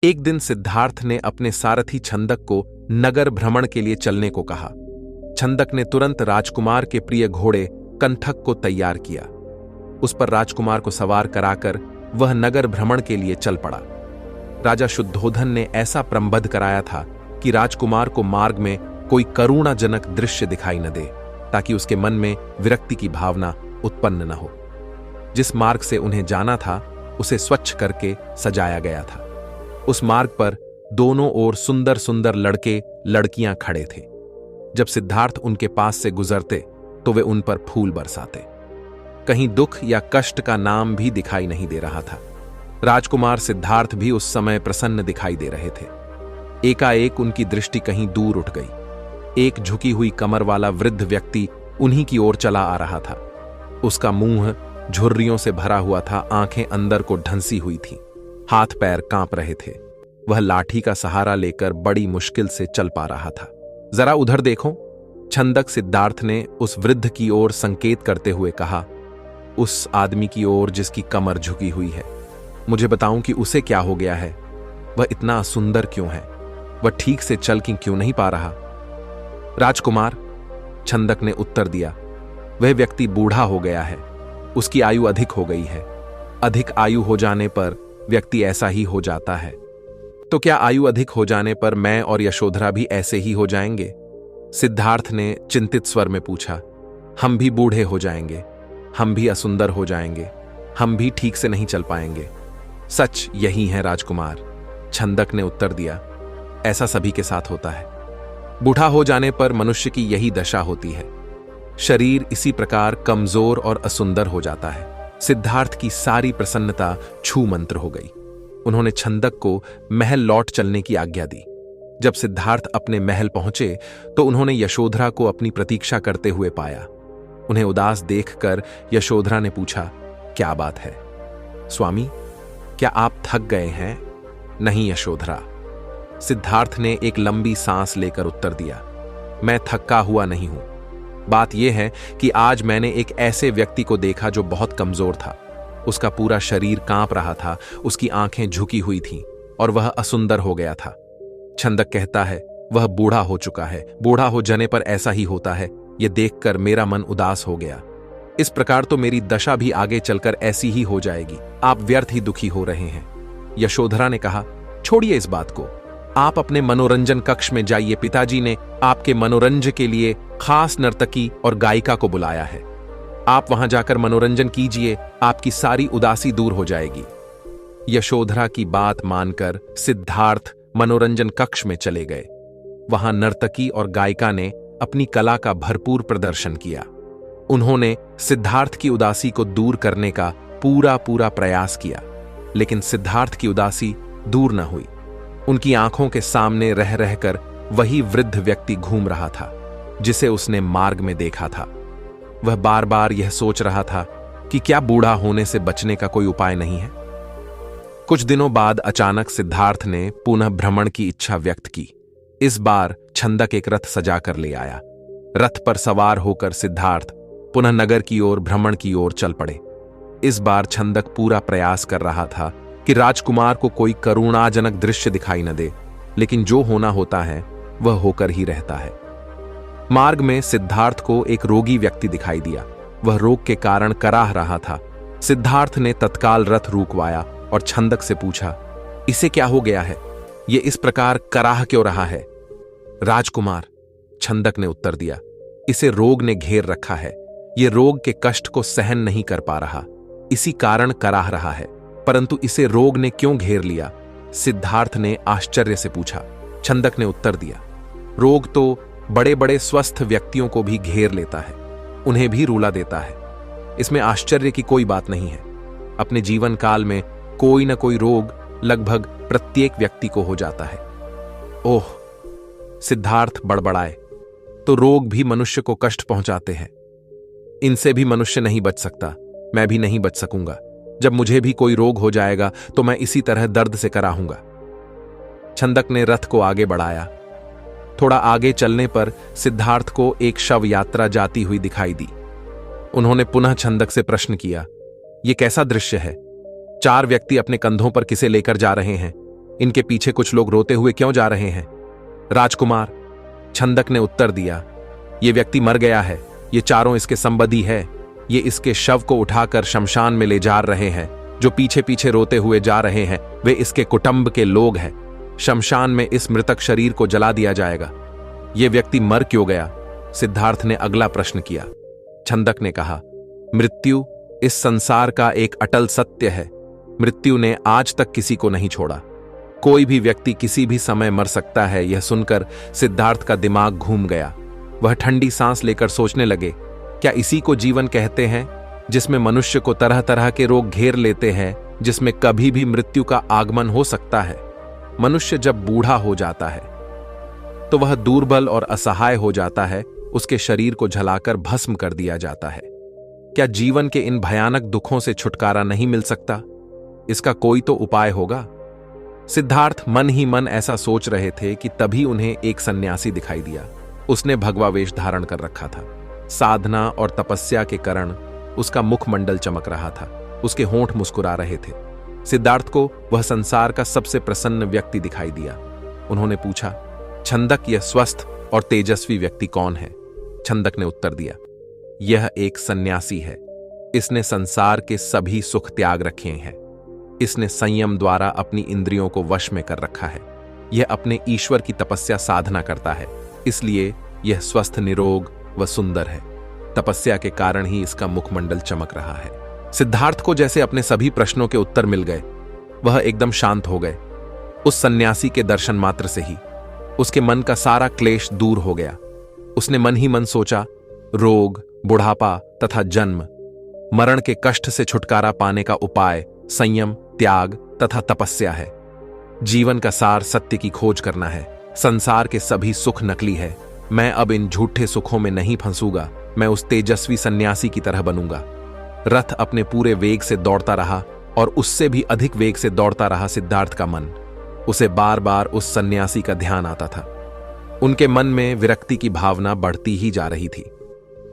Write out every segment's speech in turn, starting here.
एक दिन सिद्धार्थ ने अपने सारथी छंदक को नगर भ्रमण के लिए चलने को कहा। छंदक ने तुरंत राजकुमार के प्रिय घोड़े कंठक को तैयार किया। उस पर राजकुमार को सवार कराकर वह नगर भ्रमण के लिए चल पड़ा। राजा शुद्धोधन ने ऐसा प्रबंध कराया था कि राजकुमार को मार्ग में कोई करुणाजनक दृश्य दिखाई न दे, ताकि उसके मन में विरक्ति की भावना उत्पन्न न हो। जिस मार्ग से उन्हें जाना था उसे स्वच्छ करके सजाया गया था। उस मार्ग पर दोनों ओर सुंदर सुंदर लड़के लड़कियां खड़े थे। जब सिद्धार्थ उनके पास से गुजरते तो वे उन पर फूल बरसाते। कहीं दुख या कष्ट का नाम भी दिखाई नहीं दे रहा था। राजकुमार सिद्धार्थ भी उस समय प्रसन्न दिखाई दे रहे थे। एकाएक उनकी दृष्टि कहीं दूर उठ गई। एक झुकी हुई कमर वाला वृद्ध व्यक्ति उन्हीं की ओर चला आ रहा था। उसका मुंह झुर्रियों से भरा हुआ था, आंखें अंदर को ढंसी हुई थीं, हाथ पैर कांप रहे थे। वह लाठी का सहारा लेकर बड़ी मुश्किल से चल पा रहा था। जरा उधर देखो, छंदक सिद्धार्थ ने उस वृद्ध की ओर संकेत करते हुए कहा। उस आदमी की ओर जिसकी कमर झुकी हुई है। मुझे बताऊं कि उसे क्या हो गया है? वह इतना सुंदर क्यों है? वह ठीक से चल क्यों नहीं पा रहा? राजकुमार, छंदक ने उत्तर दिया, वह व्यक्ति बूढ़ा हो गया है। उसकी आयु अधिक हो गई है। अधिक आयु हो जाने पर व्यक्ति ऐसा ही हो जाता है। तो क्या आयु अधिक हो जाने पर मैं और यशोधरा भी ऐसे ही हो जाएंगे? सिद्धार्थ ने चिंतित स्वर में पूछा। हम भी बूढ़े हो जाएंगे, हम भी असुंदर हो जाएंगे, हम भी ठीक से नहीं चल पाएंगे। सच यही है राजकुमार, छंदक ने उत्तर दिया। ऐसा सभी के साथ होता है। बूढ़ा हो जाने पर मनुष्य की यही दशा होती है। शरीर इसी प्रकार कमजोर और असुंदर हो जाता है। सिद्धार्थ की सारी प्रसन्नता छू मंत्र हो गई। उन्होंने छंदक को महल लौट चलने की आज्ञा दी। जब सिद्धार्थ अपने महल पहुंचे तो उन्होंने यशोधरा को अपनी प्रतीक्षा करते हुए पाया। उन्हें उदास देखकर यशोधरा ने पूछा, क्या बात है स्वामी, क्या आप थक गए हैं? नहीं यशोधरा, सिद्धार्थ ने एक लंबी सांस लेकर उत्तर दिया, मैं थका हुआ नहीं हूं। बात यह है कि आज मैंने एक ऐसे व्यक्ति को देखा जो बहुत कमजोर था। उसका पूरा शरीर कांप रहा था, उसकी आंखें झुकी हुई थीं और वह असुंदर हो गया था। छंदक कहता है, वह बूढ़ा हो चुका है। बूढ़ा हो जाने पर ऐसा ही होता है। यह देखकर मेरा मन उदास हो गया। इस प्रकार तो मेरी दशा भी आगे चलकर ऐसी ही हो जाएगी। आप व्यर्थ ही दुखी हो रहे हैं। यशोधरा ने कहा, छोड़िए इस बात को, आप अपने मनोरंजन कक्ष में जाइए। पिताजी ने आपके मनोरंजन के लिए खास नर्तकी और गायिका को बुलाया है। आप वहां जाकर मनोरंजन कीजिए, आपकी सारी उदासी दूर हो जाएगी। यशोधरा की बात मानकर सिद्धार्थ मनोरंजन कक्ष में चले गए। वहां नर्तकी और गायिका ने अपनी कला का भरपूर प्रदर्शन किया। उन्होंने सिद्धार्थ की उदासी को दूर करने का पूरा प्रयास किया, लेकिन सिद्धार्थ की उदासी दूर न हुई। उनकी आंखों के सामने रह रहकर वही वृद्ध व्यक्ति घूम रहा था जिसे उसने मार्ग में देखा था। वह बार बार यह सोच रहा था कि क्या बूढ़ा होने से बचने का कोई उपाय नहीं है। कुछ दिनों बाद अचानक सिद्धार्थ ने पुनः भ्रमण की इच्छा व्यक्त की। इस बार छंदक एक रथ सजाकर ले आया। रथ पर सवार होकर सिद्धार्थ पुनः नगर की ओर भ्रमण की ओर चल पड़े। इस बार छंदक पूरा प्रयास कर रहा था कि राजकुमार को कोई करुणाजनक दृश्य दिखाई न दे, लेकिन जो होना होता है वह होकर ही रहता है। मार्ग में सिद्धार्थ को एक रोगी व्यक्ति दिखाई दिया। वह रोग के कारण कराह रहा था। सिद्धार्थ ने तत्काल रथ रुकवाया और छंदक से पूछा, इसे क्या हो गया है? ये इस प्रकार कराह क्यों रहा है? राजकुमार, छंदक ने उत्तर दिया, इसे रोग ने घेर रखा है। ये रोग के कष्ट को सहन नहीं कर पा रहा, इसी कारण कराह रहा है। परंतु इसे रोग ने क्यों घेर लिया? सिद्धार्थ ने आश्चर्य से पूछा। छंदक ने उत्तर दिया, रोग तो बड़े बड़े स्वस्थ व्यक्तियों को भी घेर लेता है, उन्हें भी रूला देता है। इसमें आश्चर्य की कोई बात नहीं है। अपने जीवन काल में कोई न कोई रोग लगभग प्रत्येक व्यक्ति को हो जाता है। ओह, सिद्धार्थ बड़बड़ाए, तो रोग भी मनुष्य को कष्ट पहुंचाते हैं। इनसे भी मनुष्य नहीं बच सकता, मैं भी नहीं बच सकूंगा। जब मुझे भी कोई रोग हो जाएगा तो मैं इसी तरह दर्द से कराहूंगा। छंदक ने रथ को आगे बढ़ाया। थोड़ा आगे चलने पर सिद्धार्थ को एक शव यात्रा जाती हुई दिखाई दी। उन्होंने पुनः छंदक से प्रश्न किया, यह कैसा दृश्य है? 4 व्यक्ति अपने कंधों पर किसे लेकर जा रहे हैं? इनके पीछे कुछ लोग रोते हुए क्यों जा रहे हैं? राजकुमार, छंदक ने उत्तर दिया, ये व्यक्ति मर गया है, ये चारों इसके संबंधी है, ये इसके शव को उठाकर शमशान में ले जा रहे हैं। जो पीछे पीछे रोते हुए जा रहे हैं वे इसके कुटुंब के लोग हैं। शमशान में इस मृतक शरीर को जला दिया जाएगा। ये व्यक्ति मर क्यों गया? सिद्धार्थ ने अगला प्रश्न किया। छंदक ने कहा, मृत्यु इस संसार का एक अटल सत्य है। मृत्यु ने आज तक किसी को नहीं छोड़ा। कोई भी व्यक्ति किसी भी समय मर सकता है। यह सुनकर सिद्धार्थ का दिमाग घूम गया। वह ठंडी सांस लेकर सोचने लगे, क्या इसी को जीवन कहते हैं, जिसमें मनुष्य को तरह तरह के रोग घेर लेते हैं, जिसमें कभी भी मृत्यु का आगमन हो सकता है। मनुष्य जब बूढ़ा हो जाता है तो वह दुर्बल और असहाय हो जाता है। उसके शरीर को जलाकर भस्म कर दिया जाता है। क्या जीवन के इन भयानक दुखों से छुटकारा नहीं मिल सकता? इसका कोई तो उपाय होगा। सिद्धार्थ मन ही मन ऐसा सोच रहे थे कि तभी उन्हें एक सन्यासी दिखाई दिया। उसने भगवा वेश धारण कर रखा था। साधना और तपस्या के कारण उसका मुखमंडल चमक रहा था। उसके होंठ मुस्कुरा रहे थे। सिद्धार्थ को वह संसार का सबसे प्रसन्न व्यक्ति दिखाई दिया। उन्होंने पूछा, छंदक, यह स्वस्थ और तेजस्वी व्यक्ति कौन है? छंदक ने उत्तर दिया, यह एक सन्यासी है। इसने संसार के सभी सुख त्याग रखे हैं। इसने संयम द्वारा अपनी इंद्रियों को वश में कर रखा है। यह अपने ईश्वर की तपस्या साधना करता है, इसलिए यह स्वस्थ, निरोग व सुंदर है। तपस्या के कारण ही इसका मुखमंडल चमक रहा है। सिद्धार्थ को जैसे अपने सभी प्रश्नों के उत्तर मिल गए। वह एकदम शांत हो गए। उस सन्यासी के दर्शन मात्र से ही उसके मन का सारा क्लेश दूर हो गया। उसने मन ही मन सोचा, रोग, बुढ़ापा तथा जन्म मरण के कष्ट से छुटकारा पाने का उपाय संयम, त्याग तथा तपस्या है। जीवन का सार सत्य की खोज करना है। संसार के सभी सुख नकली है। मैं अब इन झूठे सुखों में नहीं फंसूंगा। मैं उस तेजस्वी सन्यासी की तरह बनूंगा। रथ अपने पूरे वेग से दौड़ता रहा और उससे भी अधिक वेग से दौड़ता रहा सिद्धार्थ का मन। उसे बार बार उस सन्यासी का ध्यान आता था। उनके मन में विरक्ति की भावना बढ़ती ही जा रही थी।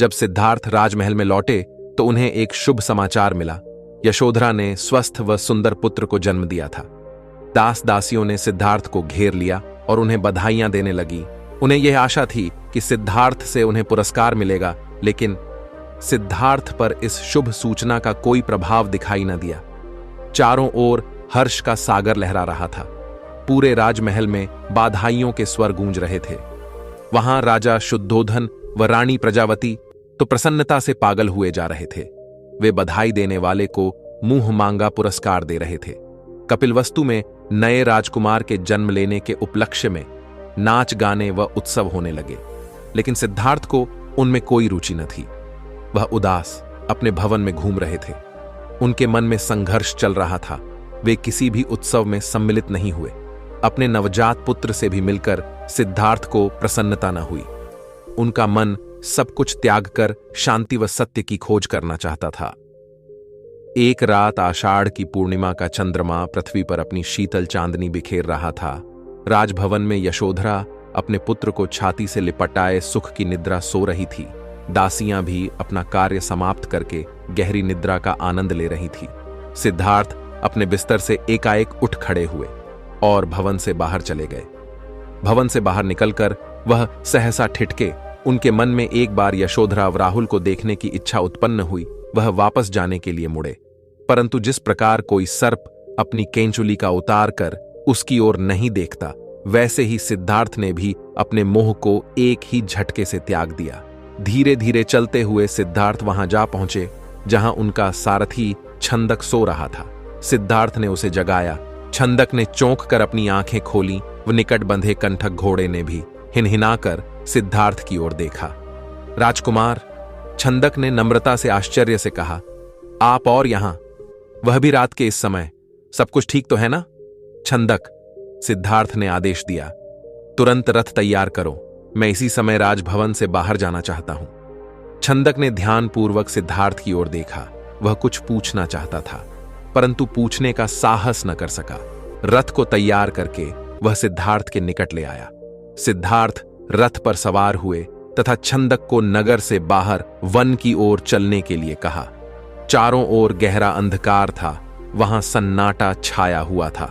जब सिद्धार्थ राजमहल में लौटे तो उन्हें एक शुभ समाचार मिला। यशोधरा ने स्वस्थ व सुंदर पुत्र को जन्म दिया था। दास दासियों ने सिद्धार्थ को घेर लिया और उन्हें बधाइयां देने लगी। उन्हें यह आशा थी कि सिद्धार्थ से उन्हें पुरस्कार मिलेगा, लेकिन सिद्धार्थ पर इस शुभ सूचना का कोई प्रभाव दिखाई न दिया। चारों ओर हर्ष का सागर लहरा रहा था। पूरे राजमहल में बधाइयों के स्वर गूंज रहे थे। वहां राजा शुद्धोधन व रानी प्रजावती तो प्रसन्नता से पागल हुए जा रहे थे। वे बधाई देने वाले को मुंह मांगा पुरस्कार दे रहे थे। कपिलवस्तु में नए राजकुमार के जन्म लेने के उपलक्ष्य में नाच गाने व उत्सव होने लगे, लेकिन सिद्धार्थ को उनमें कोई रुचि न थी। वह उदास अपने भवन में घूम रहे थे। उनके मन में संघर्ष चल रहा था। वे किसी भी उत्सव में सम्मिलित नहीं हुए। अपने नवजात पुत्र से भी मिलकर सिद्धार्थ को प्रसन्नता न हुई। उनका मन सब कुछ त्याग कर शांति व सत्य की खोज करना चाहता था। एक रात आषाढ़ की पूर्णिमा का चंद्रमा पृथ्वी पर अपनी शीतल चांदनी बिखेर रहा था। राजभवन में यशोधरा अपने पुत्र को छाती से लिपटाए सुख की निद्रा सो रही थी। दासियां भी अपना कार्य समाप्त करके गहरी निद्रा का आनंद ले रही थी। सिद्धार्थ अपने बिस्तर से एकाएक उठ खड़े हुए और भवन से बाहर चले गए। भवन से बाहर निकलकर वह सहसा ठिठके। उनके मन में एक बार यशोधरा व राहुल को देखने की इच्छा उत्पन्न हुई। वह वापस जाने के लिए मुड़े, परंतु जिस प्रकार कोई सर्प अपनी केंचुली का उतार कर उसकी ओर नहीं देखता, वैसे ही सिद्धार्थ ने भी अपने मोह को एक ही झटके से त्याग दिया। धीरे धीरे चलते हुए सिद्धार्थ वहां जा पहुंचे जहां उनका सारथी छंदक सो रहा था। सिद्धार्थ ने उसे जगाया। छंदक ने चौंक कर अपनी आंखें खोली व निकट बंधे कंठक घोड़े ने भी हिनहिनाकर सिद्धार्थ की ओर देखा। राजकुमार, छंदक ने नम्रता से आश्चर्य से कहा, आप और यहां, वह भी रात के इस समय? सब कुछ ठीक तो है ना? छंदक, सिद्धार्थ ने आदेश दिया, तुरंत रथ तैयार करो। मैं इसी समय राजभवन से बाहर जाना चाहता हूं। छंदक ने ध्यानपूर्वक सिद्धार्थ की ओर देखा। वह कुछ पूछना चाहता था, परंतु पूछने का साहस न कर सका। रथ को तैयार करके वह सिद्धार्थ के निकट ले आया। सिद्धार्थ रथ पर सवार हुए तथा छंदक को नगर से बाहर वन की ओर चलने के लिए कहा। चारों ओर गहरा अंधकार था। वहां सन्नाटा छाया हुआ था।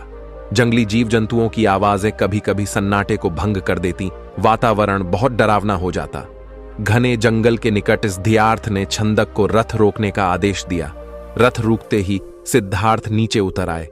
जंगली जीव जंतुओं की आवाजें कभी कभी सन्नाटे को भंग कर देती। वातावरण बहुत डरावना हो जाता। घने जंगल के निकट सिद्धार्थ ने छंदक को रथ रोकने का आदेश दिया। रथ रुकते ही सिद्धार्थ नीचे उतर आए।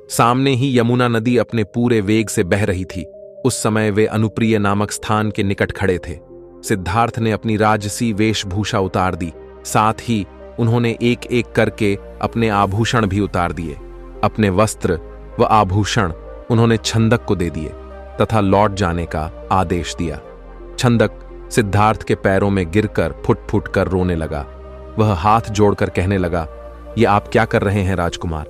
सामने ही यमुना नदी अपने पूरे वेग से बह रही थी। उस समय वे अनुप्रिय नामक स्थान के निकट खड़े थे। सिद्धार्थ ने अपनी राजसी वेशभूषा उतार दी। साथ ही उन्होंने एक एक करके अपने आभूषण भी उतार दिए। अपने वस्त्र व आभूषण उन्होंने छंदक को दे दिए तथा लौट जाने का आदेश दिया। छंदक सिद्धार्थ के पैरों में गिरकर फुट फुट कर रोने लगा। वह हाथ जोड़कर कहने लगा, ये आप क्या कर रहे हैं राजकुमार?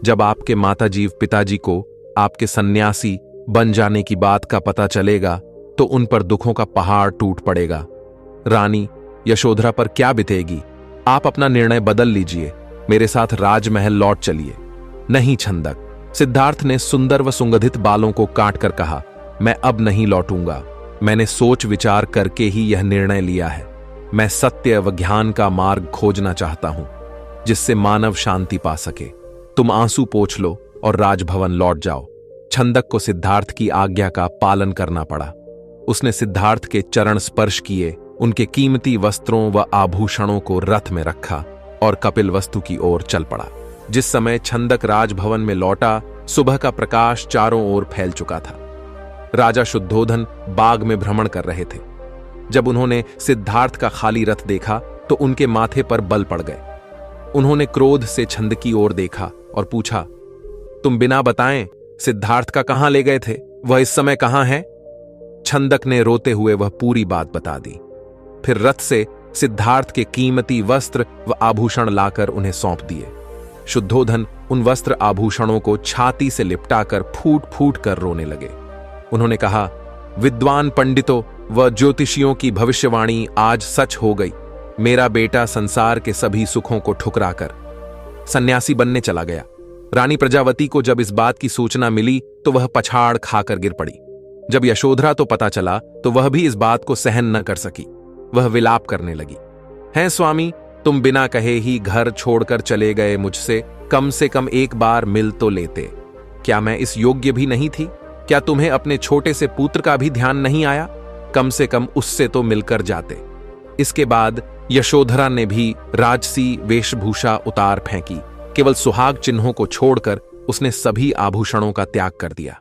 जब आपके माताजी पिताजी को आपके सन्यासी बन जाने की बात का पता चलेगा तो उन पर दुखों का पहाड़ टूट पड़ेगा। रानी यशोधरा पर क्या बीतेगी? आप अपना निर्णय बदल लीजिए, मेरे साथ राजमहल लौट चलिए। नहीं छंदक, सिद्धार्थ ने सुंदर व सुगंधित बालों को काट कर कहा, मैं अब नहीं लौटूंगा। मैंने सोच विचार करके ही यह निर्णय लिया है। मैं सत्य व ज्ञान का मार्ग खोजना चाहता हूं जिससे मानव शांति पा सके। तुम आंसू पोंछ लो और राजभवन लौट जाओ। छंदक को सिद्धार्थ की आज्ञा का पालन करना पड़ा। उसने सिद्धार्थ के चरण स्पर्श किए, उनके कीमती वस्त्रों व आभूषणों को रथ में रखा और कपिलवस्तु की ओर चल पड़ा। जिस समय छंदक राजभवन में लौटा, सुबह का प्रकाश चारों ओर फैल चुका था। राजा शुद्धोधन बाग में भ्रमण कर रहे थे। जब उन्होंने सिद्धार्थ का खाली रथ देखा तो उनके माथे पर बल पड़ गए। उन्होंने क्रोध से छंद की ओर देखा और पूछा, तुम बिना बताएं सिद्धार्थ का कहां ले गए थे? वह इस समय कहां है? छंदक ने रोते हुए वह पूरी बात बता दी। फिर रथ से सिद्धार्थ के कीमती वस्त्र व आभूषण लाकर उन्हें सौंप दिए। शुद्धोधन उन वस्त्र आभूषणों को छाती से लिपटाकर फूट फूट कर रोने लगे। उन्होंने कहा, विद्वान पंडितों व ज्योतिषियों की भविष्यवाणी आज सच हो गई। मेरा बेटा संसार के सभी सुखों को ठुकराकर सन्यासी बनने चला गया। रानी प्रजावती को जब इस बात की सूचना मिली तो वह पछाड़ खाकर गिर पड़ी। जब यशोधरा तो पता चला तो वह भी इस बात को सहन न कर सकी। वह विलाप करने लगी, हैं स्वामी, तुम बिना कहे ही घर छोड़कर चले गए मुझसे, कम से कम एक बार मिल तो लेते। क्या मैं इस योग्य भी नहीं थी? क्या तुम्हें अपने छोटे से पुत्र का भी ध्यान नहीं आया? कम से कम उससे तो मिलकर जाते। इसके बाद यशोधरा ने भी राजसी वेशभूषा उतार फेंकी। केवल सुहाग चिन्हों को छोड़कर उसने सभी आभूषणों का त्याग कर दिया।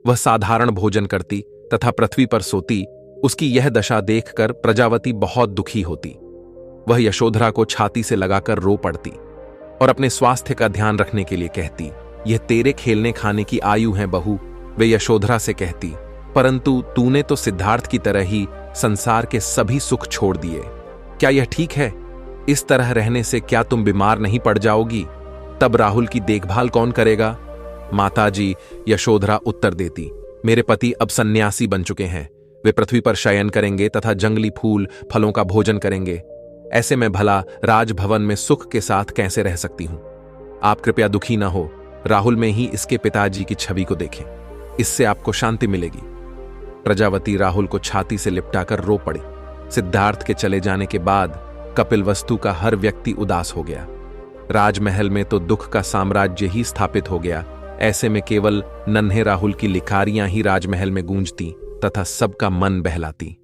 वह साधारण भोजन करती तथा पृथ्वी पर सोती। उसकी यह दशा देखकर प्रजावती बहुत दुखी होती। वह यशोधरा को छाती से लगाकर रो पड़ती और अपने स्वास्थ्य का ध्यान रखने के लिए कहती, यह तेरे खेलने खाने की आयु है बहू। वे यशोधरा से कहती, परंतु तूने तो सिद्धार्थ की तरह ही संसार के सभी सुख छोड़ दिए। क्या यह ठीक है? इस तरह रहने से क्या तुम बीमार नहीं पड़ जाओगी? तब राहुल की देखभाल कौन करेगा? माताजी, यशोधरा उत्तर देती, मेरे पति अब सन्यासी बन चुके हैं। वे पृथ्वी पर शयन करेंगे तथा जंगली फूल फलों का भोजन करेंगे। ऐसे में भला राजभवन में सुख के साथ कैसे रह सकती हूं? आप कृपया दुखी न हो। राहुल में ही इसके पिताजी की छवि को देखें, इससे आपको शांति मिलेगी। प्रजावती राहुल को छाती से लिपटाकर रो पड़ी। सिद्धार्थ के चले जाने के बाद कपिलवस्तु का हर व्यक्ति उदास हो गया। राजमहल में तो दुख का साम्राज्य ही स्थापित हो गया। ऐसे में केवल नन्हे राहुल की लिखारियां ही राजमहल में गूंजती तथा सबका मन बहलाती।